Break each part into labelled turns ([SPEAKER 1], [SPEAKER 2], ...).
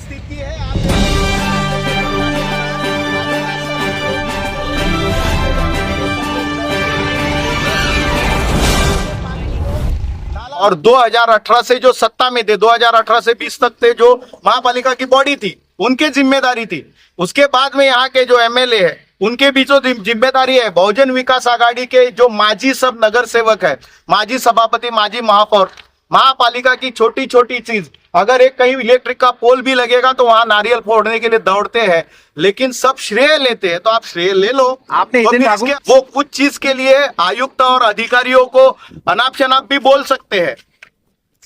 [SPEAKER 1] स्थिति है। और 2018 से जो सत्ता में थे, 2018 से 20 तक थे, जो महापालिका की बॉडी थी, उनके जिम्मेदारी थी। उसके बाद में यहाँ के जो एमएलए है, उनके भी जो जिम्मेदारी है। बहुजन विकास आघाड़ी के जो माजी सब नगर सेवक है, माजी सभापति, माजी महापौर, महापालिका की छोटी छोटी चीज, अगर एक कहीं इलेक्ट्रिक का पोल भी लगेगा तो वहां नारियल फोड़ने के लिए दौड़ते हैं, लेकिन सब श्रेय लेते हैं। तो आप श्रेय ले लो।
[SPEAKER 2] आपने
[SPEAKER 1] तो वो कुछ चीज के लिए आयुक्त और अधिकारियों को अनाप शनाप भी बोल सकते हैं।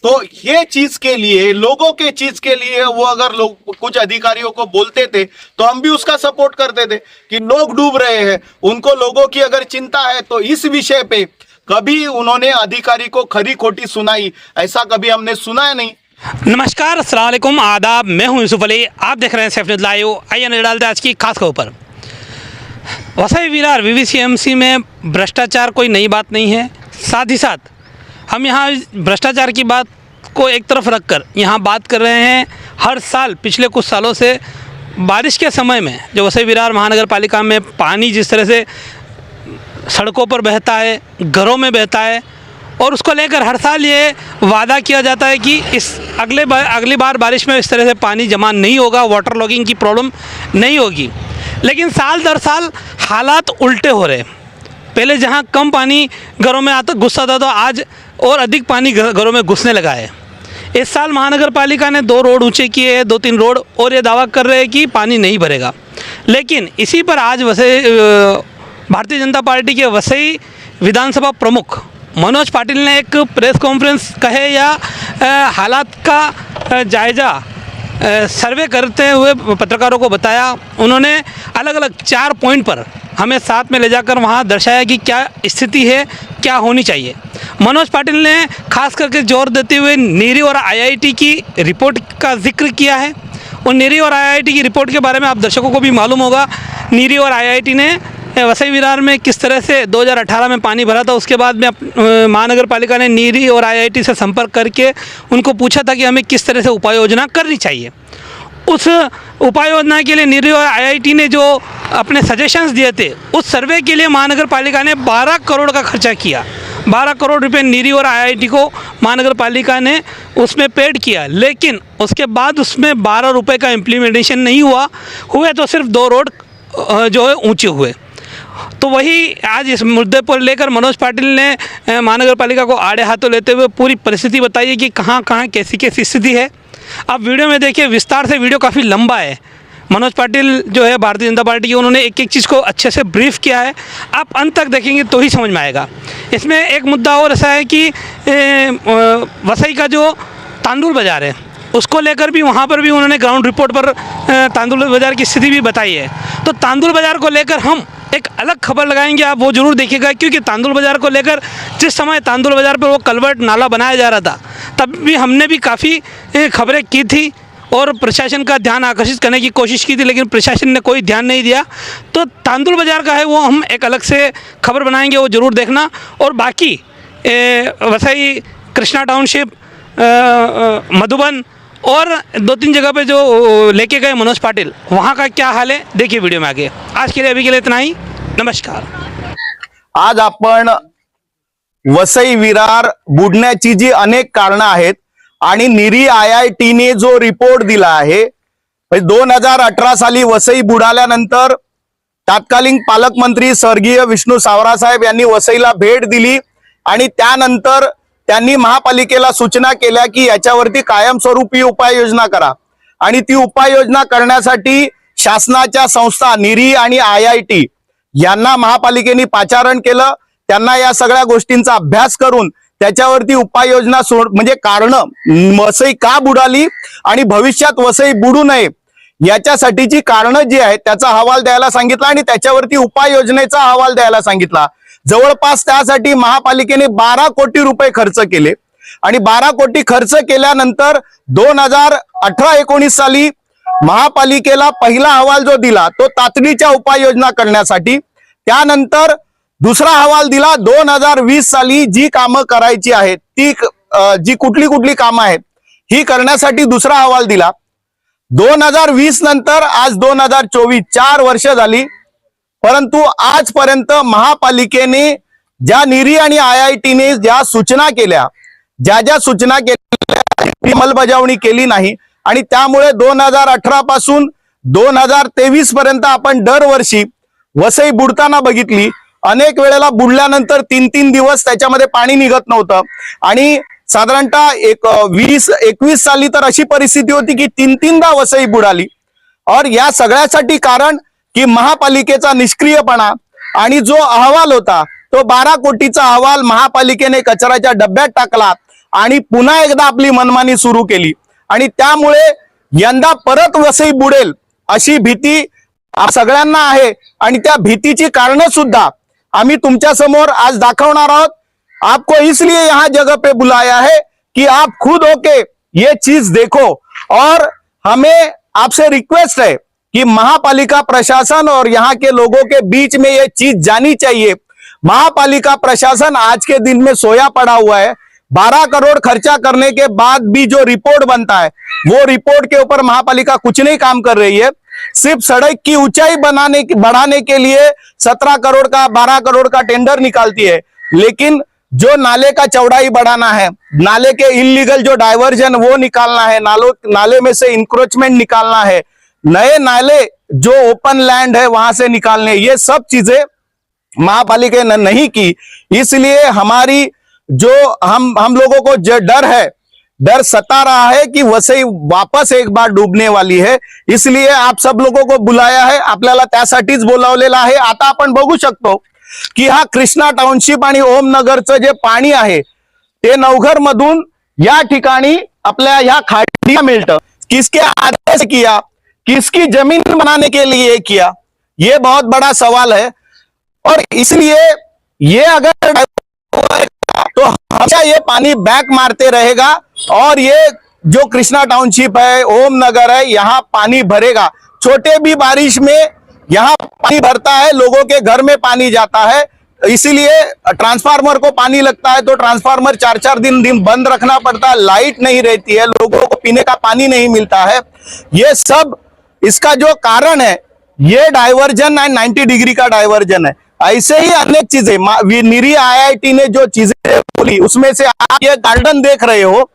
[SPEAKER 1] तो ये चीज के लिए, लोगों के चीज के लिए वो अगर लोग कुछ अधिकारियों को बोलते थे तो हम भी उसका सपोर्ट करते थे कि लोग डूब रहे हैं, उनको लोगों की अगर चिंता है तो इस विषय पे कभी उन्होंने अधिकारी को खरी खोटी सुनाई, ऐसा कभी हमने सुना है नहीं।
[SPEAKER 3] नमस्कार, अस्सलाम वालेकुम, आदाब। मैं हूं यूसुफ अली, आप देख रहे हैं सैफ न्यूज़ लाइव। आइए नजर डालते हैं आज की खास खबर पर। वसई विरार वीवीसीएमसी में भ्रष्टाचार कोई नई बात नहीं है। साथ ही साथ हम यहाँ भ्रष्टाचार की बात को एक तरफ रखकर यहाँ बात कर रहे हैं। हर साल पिछले कुछ सालों से बारिश के समय में जो वसई विरार महानगर पालिका में पानी जिस तरह से सड़कों पर बहता है, घरों में बहता है, और उसको लेकर हर साल ये वादा किया जाता है कि इस अगली बार बारिश में इस तरह से पानी जमा नहीं होगा, वाटर लॉगिंग की प्रॉब्लम नहीं होगी। लेकिन साल दर साल हालात उल्टे हो रहे। पहले जहाँ कम पानी घरों में घुसता था, तो आज और अधिक पानी घरों में घुसने लगा है। इस साल महानगर पालिका ने 2 रोड ऊंचे किए हैं, 2-3 रोड, और ये दावा कर रहे हैं कि पानी नहीं भरेगा। लेकिन इसी पर आज भारतीय जनता पार्टी के वसई विधानसभा प्रमुख मनोज पाटिल ने एक प्रेस कॉन्फ्रेंस कहे या हालात का जायज़ा सर्वे करते हुए पत्रकारों को बताया। उन्होंने अलग अलग 4 पॉइंट पर हमें साथ में ले जाकर वहाँ दर्शाया कि क्या स्थिति है, क्या होनी चाहिए। मनोज पाटिल ने खास करके जोर देते हुए नीरी और आईआईटी की रिपोर्ट का जिक्र किया है। और नीरी और आईआईटी की रिपोर्ट के बारे में आप दर्शकों को भी मालूम होगा। नीरी और आईआईटी ने वसई विरार में किस तरह से 2018 में पानी भरा था। उसके बाद में महानगर पालिका ने नीरी और आईआईटी से संपर्क करके उनको पूछा था कि हमें किस तरह से उपाय योजना करनी चाहिए। उस उपाय योजना के लिए नीरी और आईआईटी ने जो अपने सजेशंस दिए थे, उस सर्वे के लिए महानगर पालिका ने 12 करोड़ का खर्चा किया। 12 करोड़ रुपए नीरी और आईआईटी को महानगर पालिका ने उसमें पेड किया। लेकिन उसके बाद उसमें 12 रुपये का इम्प्लीमेंटेशन नहीं हुए तो सिर्फ 2 रोड जो है ऊँचे हुए। तो वही आज इस मुद्दे पर लेकर मनोज पाटिल ने महानगर पालिका को आड़े हाथों लेते हुए पूरी परिस्थिति बताई है कि कहाँ कहाँ कैसी कैसी स्थिति है। आप वीडियो में देखिए विस्तार से, वीडियो काफ़ी लंबा है। मनोज पाटिल जो है भारतीय जनता पार्टी के, उन्होंने एक एक चीज़ को अच्छे से ब्रीफ किया है। आप अंत तक देखेंगे तो ही समझ में आएगा। इसमें एक मुद्दा और ऐसा है कि वसई का जो तांदुल बाज़ार है, उसको लेकर भी वहाँ पर भी उन्होंने ग्राउंड रिपोर्ट पर तांदुल बाज़ार की स्थिति भी बताई है। तो तांदुल बाज़ार को लेकर हम एक अलग खबर लगाएंगे, आप वो ज़रूर देखिएगा। क्योंकि तांदुल बाज़ार को लेकर जिस समय तांदुल बाज़ार पर वो कलवर्ट नाला बनाया जा रहा था, तब भी हमने भी काफ़ी खबरें की थी और प्रशासन का ध्यान आकर्षित करने की कोशिश की थी, लेकिन प्रशासन ने कोई ध्यान नहीं दिया। तो तांदुल बाज़ार का है वो हम एक अलग से खबर बनाएंगे, वो ज़रूर देखना। और बाकी वसई, कृष्णा टाउनशिप, मधुबन और 2-3 जगह पे जो लेके गए मनोज पाटिल, वहाँ का क्या हाल है देखिए वीडियो में आगे। आज के लिए अभी के लिए इतना ही, नमस्कार।
[SPEAKER 1] आज आपण वसई विरार बुडण्याची जी अनेक कारणं आहेत आणि नीरी आयआयटीने जो रिपोर्ट दिला आहे, 2018 साली वसई बुडाल्यानंतर तत्कालीन पालकमंत्री स्वर्गीय विष्णू सावरा साहेब यांनी वसईला भेट दिली आणि त्यानंतर त्यांनी महापालिकेला सूचना केल्या की याच्यावरती कायमस्वरूपी उपाययोजना करा। आणि ती उपाययोजना करण्यासाठी शासनाच्या संस्था नीरी आणि आयआयटी यांना महापालिकेने पाचारण केलं। त्यांना या सगळ्या गोष्टींचा अभ्यास करून त्याच्यावरती उपाययोजना म्हणजे कारण वसई का बुडाली आणि भविष्यात वसई बुडू नये याच्यासाठीची कारणं जी आहेत त्याचा अहवाल द्यायला सांगितला आणि त्याच्यावरती उपाययोजनेचा अहवाल द्यायला सांगितला। जवळपास त्यासाठी महापालिकेने 12 कोटी रुपये खर्च केले आणि 12 कोटी खर्च केल्यानंतर 2018-19 साली महापालिकेला पहिला अहवाल जो दिला तो तातडीच्या उपाययोजना करण्यासाठी, त्यानंतर दुसरा अहवाल दिला 2020 साली जी कामं करायची आहेत ती जी कुठली कामं आहेत ही करण्यासाठी दुसरा अहवाल दिला। 2020 नंतर आज 2024 4 वर्ष झाली, परंतु आजपर्यंत महापालिकेने ज्या निरी आणि IITने ज्या सूचना केल्या, ज्या सूचना केल्या ती अंमलबजावणी केली नाही. आणि त्यामुळे 2018 पासून 2023 पर्यंत आपण दरवर्षी वसई बुडताना बघितली. अनेक वेळेला बुडल्यानंतर 3-3 दिवस त्याच्यामध्ये पाणी निघत नव्हतं. आणि साधारणतः 20-21 साली तर अशी परिस्थिती होती की 3-3दा वसई बुडाली. और या सगळ्यासाठी कारण की महापालिकेचा निष्क्रियपणा आणि जो अहवाल होता तो 12 कोटीचा अहवाल महापालिकेने कचऱ्याच्या डब्यात टाकला आणि पुन्हा एकदा आपली मनमानी सुरू केली. आणि त्यामुळे यंदा परत वसई बुडेल अशी भीती सगळ्यांना आहे. आणि त्या भीतीची कारणं सुद्धा आम्ही तुमच्या समोर आज दाखवणार आहोत. आपको इसलिए यहाँ जगह पे बुलाया है कि आप खुद होके ये चीज देखो. और हमें आपसे रिक्वेस्ट है कि महापालिका प्रशासन और यहाँ के लोगों के बीच में ये चीज जानी चाहिए. महापालिका प्रशासन आज के दिन में सोया पड़ा हुआ है. 12 करोड़ खर्चा करने के बाद भी जो रिपोर्ट बनता है वो रिपोर्ट के ऊपर महापालिका कुछ नहीं काम कर रही है. सिर्फ सड़क की ऊंचाई बढ़ाने के लिए 17 करोड़ का 12 करोड़ का टेंडर निकालती है, लेकिन जो नाले का चौड़ाई बढ़ाना है, नाले के इलीगल जो डाइवर्जन वो निकालना है, नाले में से इंक्रोचमेंट निकालना है, नए नाले जो ओपन लैंड है वहां से निकालने, ये सब चीजें महापालिका ने नहीं की. इसलिए हमारी जो हम लोगों को जो डर सता रहा है कि वसई वापस एक बार डूबने वाली है. इसलिए आप सब लोगों को बुलाया है, आपल्याला त्यासाठीच बोलावलेलं आहे. आता आपण बघू शकतो की हा कृष्णा टाउनशिप आणि ओमनगरचं जे पाणी आहे ते नवघर मधून या ठिकाणी आपल्या ह्या खाडीला मिळतं. किसके आदेश से किया, किसकी जमीन बनाने के लिए किया, ये बहुत बड़ा सवाल है. और इसलिए ये अगर तो हमेशा ये पानी बैक मारते रहेगा और ये जो कृष्णा टाउनशिप है, ओम नगर है, यहाँ पानी भरेगा. छोटे भी बारिश में यहाँ पानी भरता है, लोगों के घर में पानी जाता है. इसीलिए ट्रांसफार्मर को पानी लगता है तो ट्रांसफार्मर 4-4 दिन बंद रखना पड़ता है. लाइट नहीं रहती है, लोगों को पीने का पानी नहीं मिलता है. ये सब इसका जो कारण है ये डाइवर्जन है, 90 डिग्री का डाइवर्जन है. ऐसे ही अनेक चीजें निरी IIT ने जो चीजें बोली उसमें से आप ये गार्डन देख रहे हो.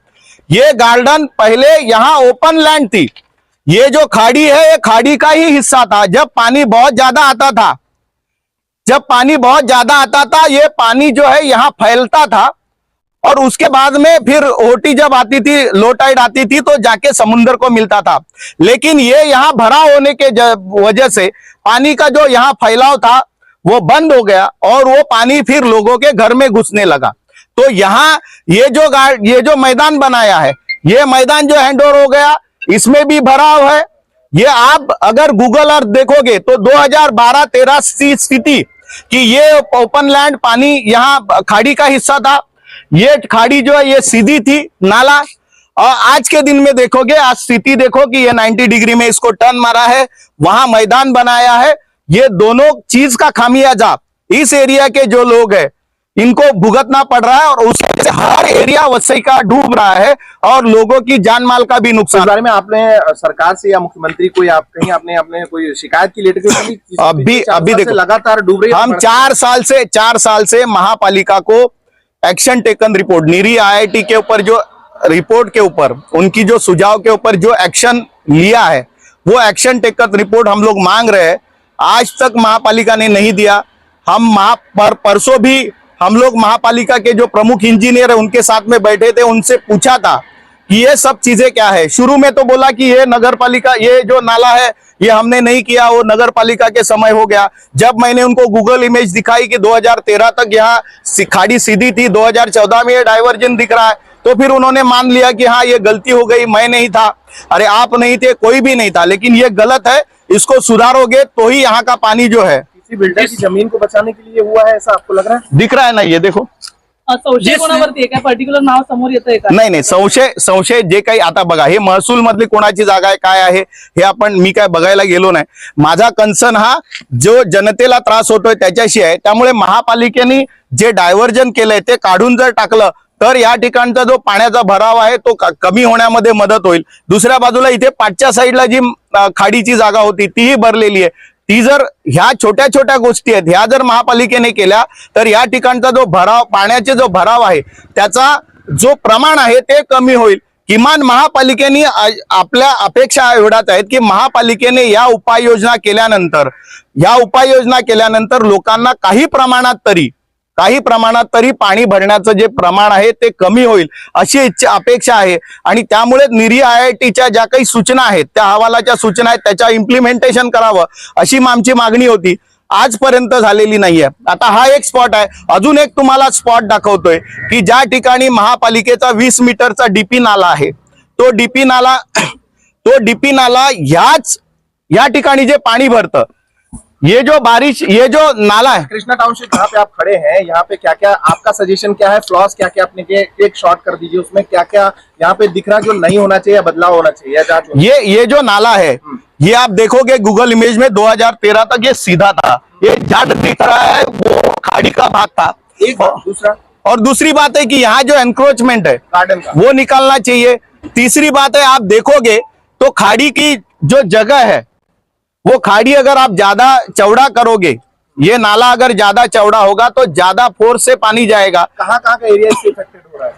[SPEAKER 1] ये गार्डन पहले यहाँ ओपन लैंड थी. ये जो खाड़ी है ये खाड़ी का ही हिस्सा था. जब पानी बहुत ज्यादा आता था ये पानी जो है यहाँ फैलता था और उसके बाद में फिर ओटी जब आती थी, लो टाइड आती थी तो जाके समुद्र को मिलता था. लेकिन ये यहाँ भरा होने के वजह से पानी का जो यहाँ फैलाव था वो बंद हो गया और वो पानी फिर लोगों के घर में घुसने लगा. तो यहाँ ये जो मैदान बनाया है, ये मैदान जो हैंडओवर हो गया, इसमें भी भराव है. ये आप अगर गूगल अर्थ देखोगे तो 2012-13 की स्थिति कि ये ओपन लैंड पानी यहाँ खाड़ी का हिस्सा था. ये खाड़ी जो है ये सीधी थी नाला. और आज के दिन में देखोगे, आज स्थिति देखो कि ये 90 डिग्री में इसको टर्न मारा है, वहां मैदान बनाया है. ये दोनों चीज का खामियाजा इस एरिया के जो लोग हैं इनको भुगतना पड़ रहा है और उसकी वजह से हर एरिया वसई का डूब रहा है और लोगों की जान माल का भी नुकसान.
[SPEAKER 2] इस बारे में आपने सरकार से या मुख्यमंत्री को या आपने कोई शिकायत की लेटर
[SPEAKER 1] अभी देखो
[SPEAKER 2] लगातार डूब रही है.
[SPEAKER 1] हम 4 साल से महापालिका को एक्शन टेकन रिपोर्ट, निरी IIT के ऊपर जो रिपोर्ट के ऊपर उनकी जो सुझाव के ऊपर जो एक्शन लिया है वो एक्शन टेकन रिपोर्ट हम लोग मांग रहे हैं. आज तक महापालिका ने नहीं दिया. हम परसों भी हम लोग महापालिका के जो प्रमुख इंजीनियर है उनके साथ में बैठे थे, उनसे पूछा था कि ये सब चीजें क्या है. शुरू में तो बोला कि ये नगरपालिका, ये जो नाला है ये हमने नहीं किया, वो नगरपालिका के समय हो गया. जब मैंने उनको गूगल इमेज दिखाई कि 2013 तक यहाँ खाड़ी सीधी थी, 2014 में ये डाइवर्जन दिख रहा है, तो फिर उन्होंने मान लिया कि हाँ ये गलती हो गई, मैं नहीं था. अरे आप नहीं थे, कोई भी नहीं था, लेकिन ये गलत है. इसको सुधारोगे तो ही यहाँ का पानी जो है.
[SPEAKER 2] किसी बिल्डर की जमीन को बचाने के लिए हुआ है ऐसा आपको लग रहा है?
[SPEAKER 1] दिख रहा है ना, ये देखो.
[SPEAKER 4] संशय कोणावरती आहे? काय पर्टिक्युलर नाव समोर येतंय का?
[SPEAKER 1] नाही संशय जे काही आता बघा, हे महसूल मधली कोणाची जागा आहे काय आहे हे मी काय बघायला गेलो नाही. माझा कन्सर्न हा जो जनतेला त्रास होतोय त्याच्याशी आहे. त्यामुळे महापालिकेने जे डायव्हर्जन केलंय ते काढून जर टाकलं तर या ठिकाणचा जो पाण्याचा भराव आहे तो कमी होण्यामध्ये मदत होईल. दुसऱ्या बाजूला इथे पाठच्या साईडला जी खाडीची जागा होती तीही भरलेली आहे. ती जर ह्या छोट्या छोट्या गोष्टी आहेत ह्या जर महापालिकेने केल्या तर या ठिकाणचा जो भराव पाण्याचे जो भराव आहे त्याचा जो प्रमाण आहे ते कमी होईल. किमान महापालिकेने आपल्या अपेक्षा एवढ्याच आहेत की महापालिकेने या उपाययोजना केल्यानंतर लोकांना काही प्रमाणात तरी पाणी भरण्याचं जे प्रमाण आहे ते कमी होईल अशी अपेक्षा आहे. आणि त्यामुळे निरी IITच्या ज्या काही सूचना आहेत त्या अहवालाच्या सूचना आहेत त्याच्या इम्प्लिमेंटेशन करावं अशी आमची मागणी होती. आजपर्यंत झालेली नाहीये. आता हा एक स्पॉट आहे. अजून एक तुम्हाला स्पॉट दाखवतोय की ज्या ठिकाणी महापालिकेचा 20 मीटरचा डीपी नाला आहे तो डीपी नाला या ठिकाणी जे पाणी भरतं ये जो नाला है
[SPEAKER 2] कृष्णा टाउनशिप जहाँ पे आप खड़े हैं यहाँ पे क्या क्या आपका सजेशन क्या है, फ्लॉस क्या क्या अपने के एक शॉट कर दीजिए, उसमें क्या क्या यहाँ पे दिख रहा जो नहीं होना चाहिए या बदलाव होना चाहिए या जांच
[SPEAKER 1] ये जो नाला है ये आप देखोगे गूगल इमेज में 2013 तक ये सीधा था. ये जट दिख रहा है वो खाड़ी का भाग था.
[SPEAKER 2] एक दूसरा
[SPEAKER 1] और दूसरी बात है कि यहाँ जो एनक्रोचमेंट है
[SPEAKER 2] गार्डन का
[SPEAKER 1] वो निकालना चाहिए. तीसरी बात है आप देखोगे तो खाड़ी की जो जगह है वो खाड़ी अगर आप ज्यादा चौड़ा करोगे ये नाला अगर ज्यादा चौड़ा होगा तो ज्यादा फोर्स से पानी जाएगा.
[SPEAKER 2] कहाँ का एरिया इससे इफेक्टेड हो रहा है?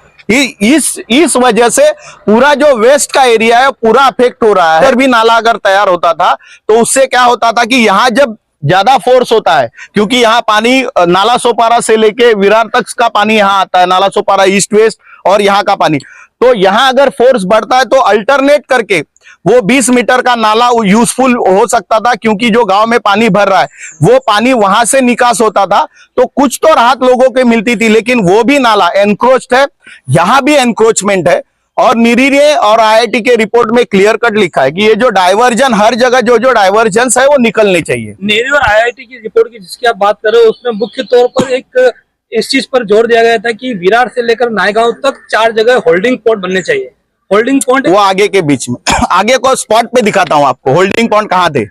[SPEAKER 1] इस वजह से पूरा जो वेस्ट का एरिया है पूरा अफेक्ट हो रहा है. अगर भी नाला अगर तैयार होता था तो उससे क्या होता था कि यहाँ जब ज्यादा फोर्स होता है क्योंकि यहाँ पानी नाला सोपारा से लेके विरार तक का पानी यहाँ आता है, नाला सोपारा ईस्ट वेस्ट और यहाँ का पानी, तो यहाँ अगर फोर्स बढ़ता है तो अल्टरनेट करके वो 20 मीटर का नाला यूजफुल हो सकता था क्योंकि जो गांव में पानी भर रहा है वो पानी वहां से निकास होता था तो कुछ तो राहत लोगों को मिलती थी. लेकिन वो भी नाला एनक्रोच्ड है, यहाँ भी एनक्रोचमेंट है. और निरी ने और IIT के रिपोर्ट में क्लियर कट लिखा है कि ये जो डाइवर्जन हर जगह जो डाइवर्जन है वो निकलने चाहिए.
[SPEAKER 5] नेरी और IIT की रिपोर्ट की जिसकी आप बात कर रहे हो उसमें मुख्य तौर पर एक इस चीज पर जोर दिया गया था कि विरार से लेकर नायगांव तक 4 जगह होल्डिंग पॉइंट बनने चाहिए. होल्डिंग पॉइंट
[SPEAKER 1] वो आगे के बीच में आगे को स्पॉट पे दिखाता हूं आपको होल्डिंग पॉइंट कहाँ थे.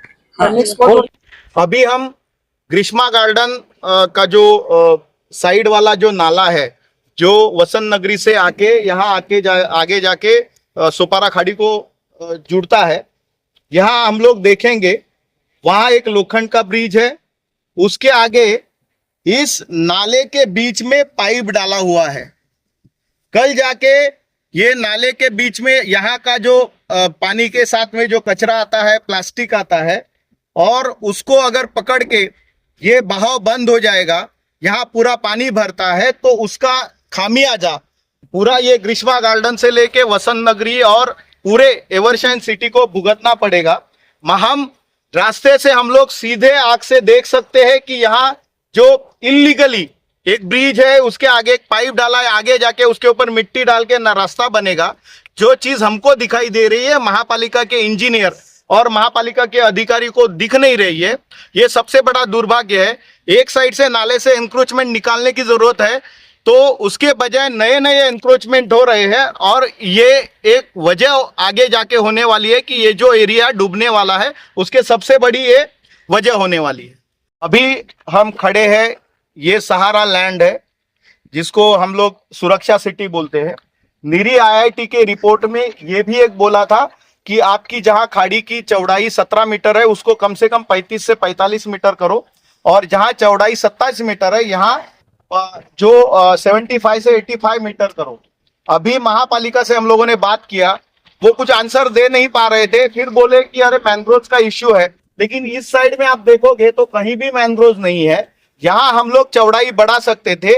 [SPEAKER 1] अभी हम ग्रीष्मा गार्डन का जो साइड वाला जो नाला है जो वसंत नगरी से आके यहाँ आगे जाके सोपारा खाड़ी को जुड़ता है, यहाँ हम लोग देखेंगे वहां एक लोखंड का ब्रिज है. उसके आगे इस नाले के बीच में पाइप डाला हुआ है. कल जाके ये नाले के बीच में यहाँ का जो पानी के साथ में जो कचरा आता है प्लास्टिक आता है और उसको अगर पकड़ के ये बहाव बंद हो जाएगा, यहाँ पूरा पानी भरता है तो उसका खामियाजा पूरा ये ग्रीष्मा गार्डन से लेके वसंत नगरी और पूरे एवरशाइन सिटी को भुगतना पड़ेगा. हम रास्ते से हम लोग सीधे आंख से देख सकते हैं कि यहाँ जो इलीगली एक ब्रिज है उसके आगे एक पाइप डाला है, आगे जाके उसके ऊपर मिट्टी डाल के ना रास्ता बनेगा. जो चीज हमको दिखाई दे रही है महापालिका के इंजीनियर और महापालिका के अधिकारी को दिख नहीं रही है. ये सबसे बड़ा दुर्भाग्य है. एक साइड से नाले से एनक्रोचमेंट निकालने की जरूरत है तो उसके बजाय नए नए एनक्रोचमेंट हो रहे हैं और ये एक वजह आगे जाके होने वाली है कि ये जो एरिया डूबने वाला है उसके सबसे बड़ी ये वजह होने वाली है. अभी हम खड़े हैं, ये सहारा लैंड है जिसको हम लोग सुरक्षा सिटी बोलते हैं. निरी IIT के रिपोर्ट में ये भी एक बोला था कि आपकी जहां खाड़ी की चौड़ाई 17 मीटर है उसको कम से कम 35 से 45 मीटर करो और जहां चौड़ाई 27 मीटर है यहाँ जो 75 से 85 मीटर करो. अभी महापालिका से हम लोगों ने बात किया, वो कुछ आंसर दे नहीं पा रहे थे. फिर बोले कि अरे मैनग्रोव का इश्यू है, लेकिन इस साइड में आप देखोगे तो कहीं भी मैनग्रोव नहीं है. यहाँ हम लोग चौड़ाई बढ़ा सकते थे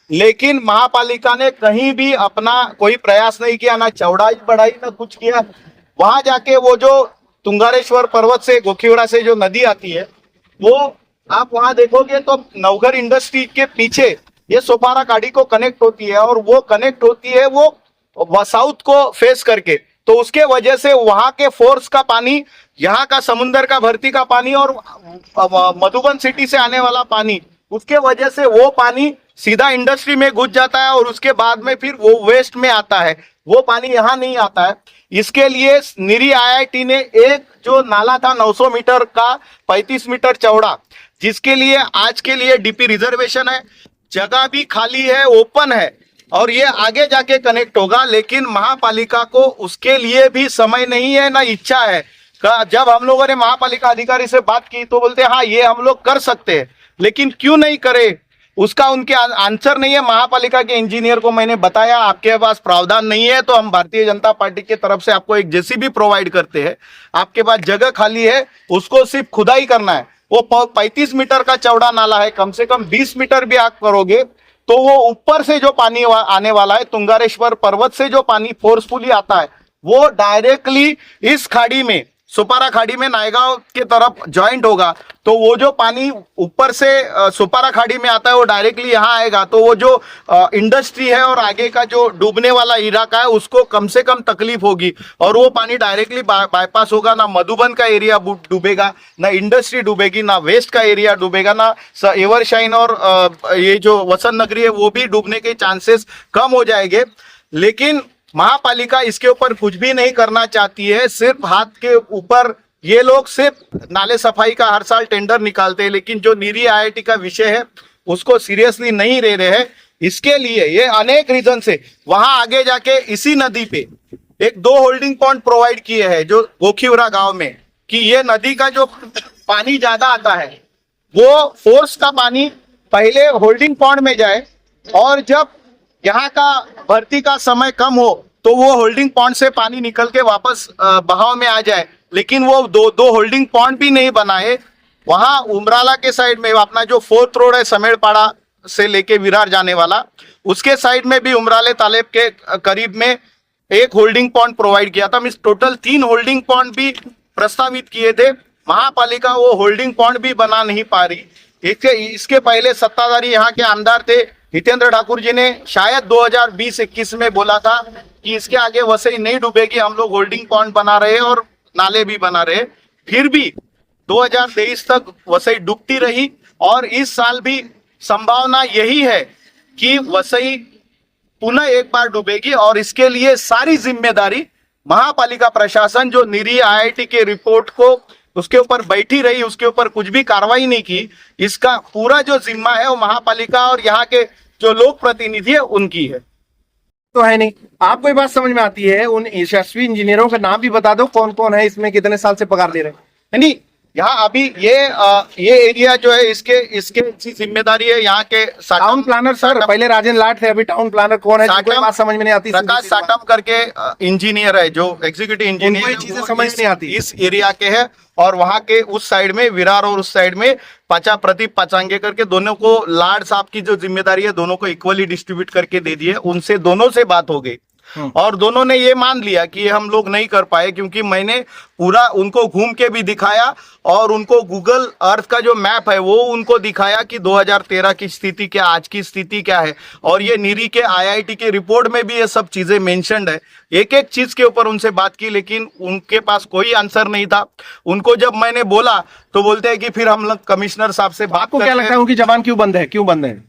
[SPEAKER 1] लेकिन महापालिका ने कहीं भी अपना कोई प्रयास नहीं किया, ना चौड़ाई बढ़ाई ना कुछ किया. वहां जाके वो जो तुंगारेश्वर पर्वत से गोखीवड़ा से जो नदी आती है वो आप वहां देखोगे तो नवघर इंडस्ट्री के पीछे ये सोपारा खाड़ी को कनेक्ट होती है और वो कनेक्ट होती है वो साउथ को फेस करके. तो उसके वजह से वहां के फोर्स का पानी, यहाँ का समुंदर का भर्ती का पानी और मधुबन सिटी से आने वाला पानी, उसके वजह से वो पानी सीधा इंडस्ट्री में घुस जाता है और उसके बाद में फिर वो वेस्ट में आता है. वो पानी यहाँ नहीं आता है. इसके लिए निरी IIT ने एक जो नाला था 900 मीटर का 35 मीटर चौड़ा, जिसके लिए आज के लिए डीपी रिजर्वेशन है, जगह भी खाली है, ओपन है और ये आगे जाके कनेक्ट होगा, लेकिन महापालिका को उसके लिए भी समय नहीं है ना इच्छा है। जब हम लोगों ने महापालिका अधिकारी से बात की तो बोलते हैं हाँ ये हम लोग कर सकते हैं, लेकिन क्यों नहीं करे उसका उनके आंसर नहीं है। महापालिका के इंजीनियर को मैंने बताया आपके पास प्रावधान नहीं है तो हम भारतीय जनता पार्टी की तरफ से आपको एक जेसीबी प्रोवाइड करते हैं, आपके पास जगह खाली है, उसको सिर्फ खुदाई करना है। वो 35 मीटर का चौड़ा नाला है, कम से कम 20 मीटर भी आप करोगे तो वो ऊपर से जो पानी आने वाला है, तुंगारेश्वर पर्वत से जो पानी फोर्सफुली आता है वो डायरेक्टली इस खाड़ी में, सुपारा खाड़ी में नायगांव के तरफ ज्वाइंट होगा। तो वो जो पानी ऊपर से सुपारा खाड़ी में आता है वो डायरेक्टली यहाँ आएगा, तो वो जो इंडस्ट्री है और आगे का जो डूबने वाला इलाका है उसको कम से कम तकलीफ होगी, और वो पानी डायरेक्टली बाईपास होगा। ना मधुबन का एरिया डूबेगा, ना इंडस्ट्री डूबेगी, ना वेस्ट का एरिया डूबेगा, ना एवरशाइन और ये जो वसंत नगरी है वो भी डूबने के चांसेस कम हो जाएंगे। लेकिन महापालिका इसके ऊपर कुछ भी नहीं करना चाहती है, सिर्फ हाथ के ऊपर ये लोग सिर्फ नाले सफाई का हर साल टेंडर निकालते हैं, लेकिन जो नीरी आईआईटी का विषय है उसको सीरियसली नहीं ले रहे हैं। इसके लिए ये अनेक रीजन से वहां आगे जाके इसी नदी पे एक 2 होल्डिंग पॉइंट प्रोवाइड किए हैं जो गोखीवरा गांव में, कि ये नदी का जो पानी ज्यादा आता है वो फोर्स का पानी पहले होल्डिंग पॉइंट में जाए, और जब यहाँ का भर्ती का समय कम हो तो वो होल्डिंग पॉइंट से पानी निकल के वापस बहाव में आ जाए। लेकिन वो दो होल्डिंग पॉइंट भी नहीं बनाए। वहां उमराला के साइड में अपना जो 4th रोड है समेड़पाड़ा से लेके विरार जाने वाला, उसके साइड में भी उमराले तालेब के करीब में एक होल्डिंग पॉइंट प्रोवाइड किया था। मींस टोटल 3 होल्डिंग पॉइंट भी प्रस्तावित किए थे, महापालिका वो होल्डिंग पॉइंट भी बना नहीं पा रही। इसके पहले सत्ताधारी यहाँ के आमदार थे हितेंद्र ठाकुर जी ने शायद 2020-21 में बोला था कि इसके आगे वसई नहीं डूबेगी, हम लोग होल्डिंग पॉइंट बना रहे हैं और नाले भी बना रहे। फिर भी 2023 तक वसई डूबती रही, और इस साल भी संभावना यही है कि वसई पुनः एक बार डूबेगी, और इसके लिए सारी जिम्मेदारी महापालिका प्रशासन जो नीरी आईआईटी के रिपोर्ट को उसके ऊपर बैठी रही, उसके ऊपर कुछ भी कार्रवाई नहीं की, इसका पूरा जो जिम्मा है वो महापालिका और यहाँ के जो लोक प्रतिनिधि है उनकी है।
[SPEAKER 2] तो है नहीं, आपको ये बात समझ में आती है? उन यशस्वी इंजीनियरों का नाम भी बता दो, कौन कौन है इसमें, कितने साल से पगार ले रहे हैं?
[SPEAKER 1] नहीं, यहाँ अभी ये एरिया जो है इसके जिम्मेदारी है यहाँ के
[SPEAKER 2] टाउन प्लानर सर, पहले राजेंद्र लाट थे, अभी टाउन प्लानर कौन है? जिनको ये बात समझ में नहीं आती।
[SPEAKER 1] प्रकाश साटम करके इंजीनियर है जो एग्जीक्यूटिव इंजीनियर,
[SPEAKER 2] उनको चीजें समझ नहीं आती।
[SPEAKER 1] इस एरिया के है, और वहां के उस साइड में विरार और उस साइड में प्रदीप पाचांगे करके दोनों को लाड साहब की जो जिम्मेदारी है दोनों को इक्वली डिस्ट्रीब्यूट करके दे दी है। उनसे दोनों से बात हो गई और दोनों ने ये मान लिया कि ये हम लोग नहीं कर पाए, क्योंकि मैंने पूरा उनको घूम के भी दिखाया और उनको गूगल अर्थ का जो मैप है वो उनको दिखाया कि 2013 की स्थिति क्या, आज की स्थिति क्या है, और ये नीरी के आईआईटी के रिपोर्ट में भी ये सब चीजें मेंशन्ड है। एक एक चीज के ऊपर उनसे बात की, लेकिन उनके पास कोई आंसर नहीं था। उनको जब मैंने बोला तो बोलते हैं कि फिर हम लोग कमिश्नर साहब से बात
[SPEAKER 2] आपको क्या लगता है उनकी जबान क्यों बंद है? क्यों बंद है?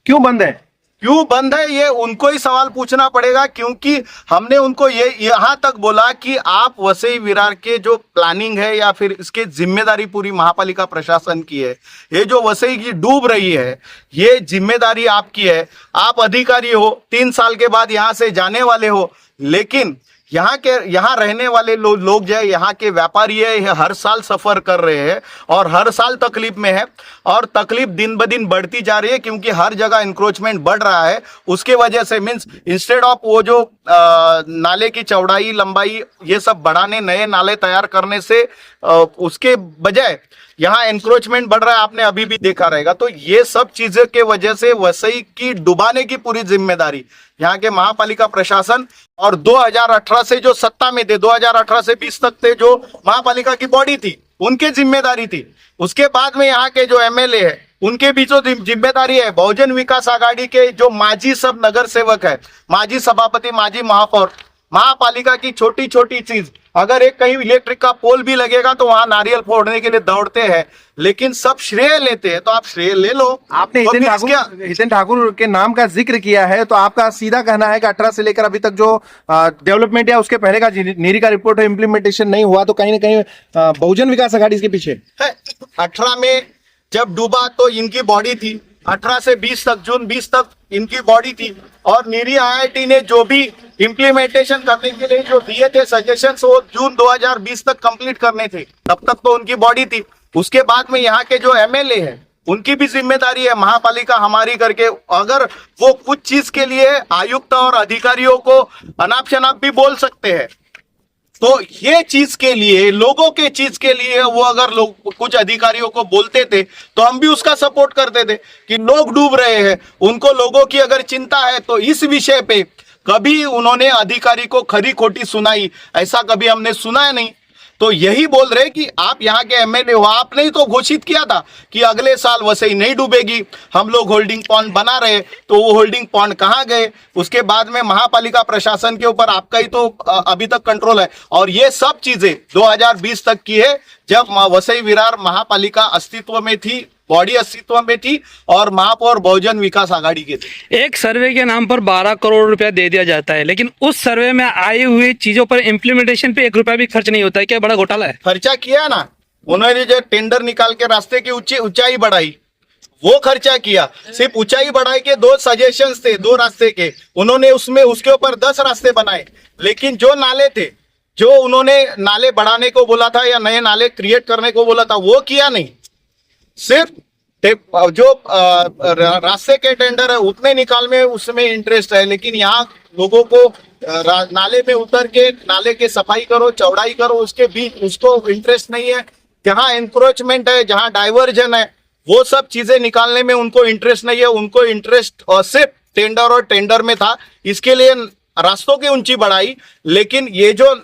[SPEAKER 2] क्यों बंद है?
[SPEAKER 1] क्यों बंद है ये उनको ही सवाल पूछना पड़ेगा, क्योंकि हमने उनको ये यहां तक बोला कि आप वसई विरार के जो प्लानिंग है या फिर इसके जिम्मेदारी पूरी महापालिका प्रशासन की है। ये जो वसई की डूब रही है ये जिम्मेदारी आपकी है, आप अधिकारी हो, 3 साल के बाद यहां से जाने वाले हो, लेकिन यहाँ रहने वाले लोग जो है, यहाँ के व्यापारी है, ये हर साल सफर कर रहे हैं और हर साल तकलीफ में है, और तकलीफ दिन ब दिन बढ़ती जा रही है क्योंकि हर जगह इंक्रोचमेंट बढ़ रहा है। उसके वजह से मीन्स इंस्टेड ऑफ वो जो नाले की चौड़ाई लंबाई ये सब बढ़ाने, नए नाले तैयार करने से उसके बजाय यहाँ एनक्रोचमेंट बढ़ रहा है, आपने अभी भी देखा रहेगा। तो ये सब चीजें के वजह से वसई की डुबाने की पूरी जिम्मेदारी यहाँ के महापालिका प्रशासन और 2018 से जो सत्ता में थे, 2018 से 20 तक थे जो महापालिका की बॉडी थी, उनके जिम्मेदारी थी। उसके बाद में यहाँ के जो एमएलए है उनके भी जो जिम्मेदारी है। बहुजन विकास आघाड़ी के जो माजी सब नगर सेवक है, माजी सभापति, माजी महापौर, महापालिका की छोटी छोटी चीज, अगर एक कहीं इलेक्ट्रिक का पोल भी लगेगा तो वहां नारियल फोड़ने के लिए दौड़ते हैं, लेकिन सब श्रेय लेते हैं। तो आप श्रेय ले लो।
[SPEAKER 2] आपने हितेन ठाकुर के नाम का जिक्र किया है, तो आपका सीधा कहना है कि 18 से लेकर अभी तक जो डेवलपमेंट है उसके पहले का नीरी का रिपोर्ट है, इम्प्लीमेंटेशन नहीं हुआ, तो कहीं ना कहीं बहुजन विकास आघाड़ी इसके पीछे है।
[SPEAKER 1] 18 में जब डूबा तो इनकी बॉडी थी, 18 से 20 तक, जून 20 तक इनकी बॉडी थी। और नीरी आईआईटी ने जो भी इम्प्लीमेंटेशन करने के लिए जो दिए थे सजेशंस वो जून 2020 तक कंप्लीट करने थे, तब तक तो उनकी बॉडी थी। उसके बाद में यहाँ के जो एमएलए है उनकी भी जिम्मेदारी है महापालिका हमारी करके, अगर वो कुछ चीज के लिए आयुक्त और अधिकारियों को अनाप शनाप भी बोल सकते हैं, तो ये चीज के लिए, लोगों के चीज के लिए वो अगर लोग कुछ अधिकारियों को बोलते थे तो हम भी उसका सपोर्ट करते थे कि लोग डूब रहे हैं, उनको लोगों की अगर चिंता है तो इस विषय पे कभी उन्होंने अधिकारी को खरी खोटी सुनाई ऐसा कभी हमने सुना है नहीं। तो यही बोल रहे कि आप यहाँ के एमएलए हो, आपने ही तो घोषित किया था कि अगले साल वसई नहीं डूबेगी, हम लोग होल्डिंग पॉन्ड बना रहे, तो वो होल्डिंग पॉन्ड कहाँ गए? उसके बाद में महापालिका प्रशासन के ऊपर आपका ही तो अभी तक कंट्रोल है, और ये सब चीजें 2020 तक की है जब वसई विरार महापालिका अस्तित्व में थी, बॉडी अस्तित्व में थी और महापौर बहुजन विकास आघाड़ी के थे।
[SPEAKER 3] एक सर्वे के नाम पर 12 करोड़ रुपया दे दिया जाता है, लेकिन उस सर्वे में आई हुई चीजों पर इम्प्लीमेंटेशन पे 1 रुपया भी खर्च नहीं होता है। क्या बड़ा घोटाला है?
[SPEAKER 1] खर्चा किया ना उन्होंने, जो टेंडर निकाल के रास्ते की ऊंचाई बढ़ाई वो खर्चा किया। सिर्फ ऊंचाई बढ़ाई के 2 सजेशंस थे 2 रास्ते के, उन्होंने उसमें उसके ऊपर 10 रास्ते बनाए, लेकिन जो नाले थे, जो उन्होंने नाले बढ़ाने को बोला था या नए नाले क्रिएट करने को बोला था वो किया नहीं। सिर्फ जो रास्ते के टेंडर है उतने निकाल में उसमें इंटरेस्ट है, लेकिन यहाँ लोगों को नाले में उतर के नाले के सफाई करो, चौड़ाई करो, उसके बीच उसको इंटरेस्ट नहीं है। जहाँ एनक्रोचमेंट है, जहाँ डाइवर्जन है, वो सब चीजें निकालने में उनको इंटरेस्ट नहीं है। उनको इंटरेस्ट सिर्फ टेंडर और टेंडर में था, इसके लिए रास्तों की ऊंची बढ़ाई, लेकिन ये जो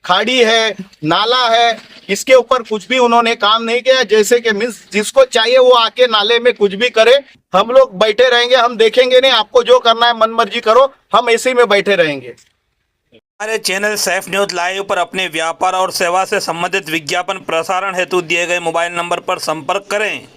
[SPEAKER 1] खाड़ी है, नाला है, इसके ऊपर कुछ भी उन्होंने काम नहीं किया। जैसे कि मीन्स जिसको चाहिए वो आके नाले में कुछ भी करे, हम लोग बैठे रहेंगे, हम देखेंगे नहीं, आपको जो करना है मन मर्जी करो, हम ऐसे ही में बैठे रहेंगे।
[SPEAKER 6] हमारे चैनल सैफ न्यूज लाइव पर अपने व्यापार और सेवा से संबंधित विज्ञापन प्रसारण हेतु दिए गए मोबाइल नंबर पर संपर्क करें।